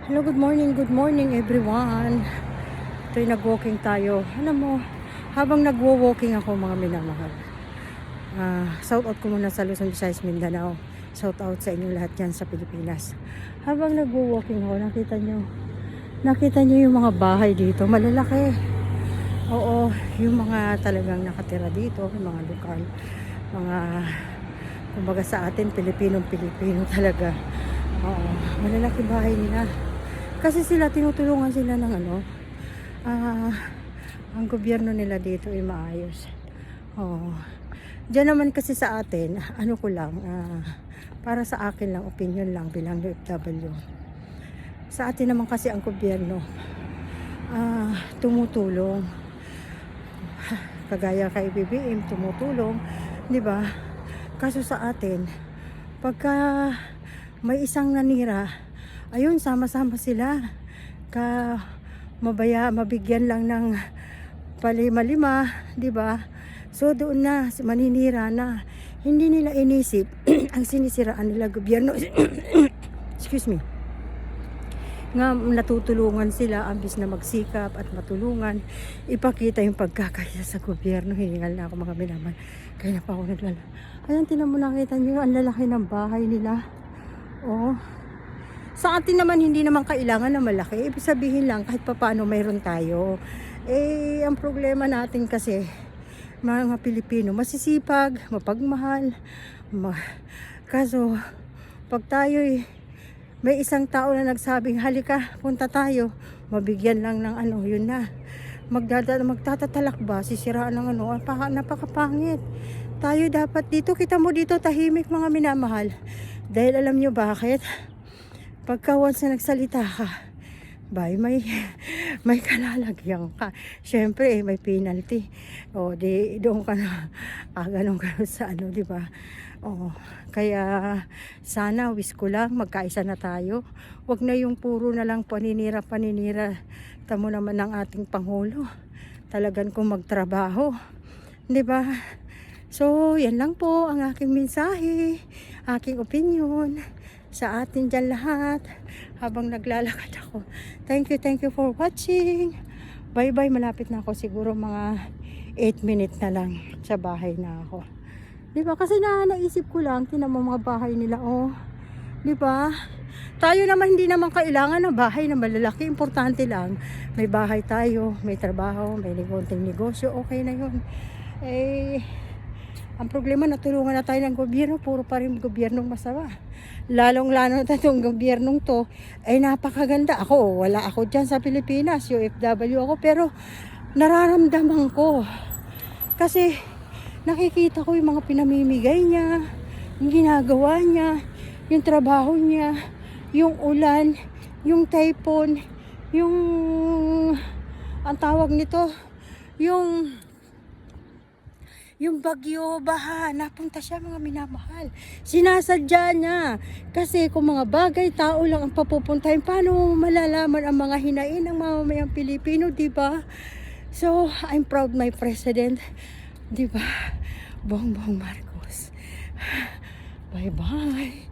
Hello, good morning everyone. Ito'y nag-walking tayo. Alam mo, habang nagwo-walking ako mga minamahal, shout out ko muna sa Luzon, Visayas, Mindanao. Shout out sa inyo lahat dyan sa Pilipinas. Habang nagwo-walking ako, nakita nyo yung mga bahay dito, malalaki. Oo, yung mga talagang nakatira dito, yung mga lokal, mga kumbaga sa atin, Pilipino talaga. Oo, malalaki bahay nila. Kasi sila, tinutulungan sila ng ang gobyerno nila dito ay maayos. Oh. Diyan naman kasi sa atin, para sa akin lang, opinion lang bilang OFW. Sa atin naman kasi ang gobyerno, tumutulong. Kagaya kay BBM, tumutulong, di ba? Kaso sa atin, pagka may isang nanira, ayun, sama-sama sila. Mabigyan lang ng palima-lima, di ba? So doon na maninira na. Hindi nila inisip ang sinisiraan nila gobyerno. Excuse me. Nga natutulungan sila ambis na magsikap at matulungan. Ipakita yung pagkakaya sa gobyerno. Hiningal na ako mga minaman. Kaya pa ako naglala. Ayan, tinan mo, nakita nyo ang lalaki ng bahay nila. Oh. Sa atin naman, hindi naman kailangan na malaki. Ibig sabihin lang, kahit papaano mayroon tayo. Ang problema natin kasi, mga Pilipino, masisipag, mapagmahal. Kaso, pag tayo may isang tao na nagsabing, halika, punta tayo, mabigyan lang ng yun na. Magtatatalak ba, sisiraan ng napakapangit. Tayo dapat dito, kita mo dito, tahimik mga minamahal. Dahil alam nyo bakit? Pagka once na nagsalita ka, may kalalagyan ka. Siyempre, may penalty. O, doon ka na, ganun sa di ba? O, kaya, sana, wish ko lang, magkaisa na tayo. Huwag na yung puro na lang paninira. Tamo naman ng ating Pangulo. Talagang kung magtrabaho. Di ba? So, yan lang po ang aking mensahe, aking opinion sa atin dyan lahat habang naglalakad ako. Thank you for watching. Bye bye, malapit na ako, siguro mga 8 minutes na lang sa bahay na ako. Diba? Kasi naisip ko lang, tinan mo mga bahay nila, oh. Diba? Tayo naman hindi naman kailangan ng bahay na malalaki. Importante lang, may bahay tayo, may trabaho, may konting negosyo, okay na yun. Ang problema, natulungan na tayo ng gobyerno, puro pa rin gobyernong masama. Lalong-lalo na itong gobyernong to, ay napakaganda. Wala ako dyan sa Pilipinas, OFW ako, pero nararamdaman ko. Kasi nakikita ko yung mga pinamimigay niya, yung ginagawa niya, yung trabaho niya, yung ulan, yung typhoon, yung, ang tawag nito, yung bagyo, baha, napunta siya mga minamahal. Sinasadya niya. Kasi kung mga bagay, tao lang ang papupuntahin, paano malalaman ang mga hinain ng mamamayang Pilipino, diba? So, I'm proud my president, diba? Bongbong Marcos. Bye-bye.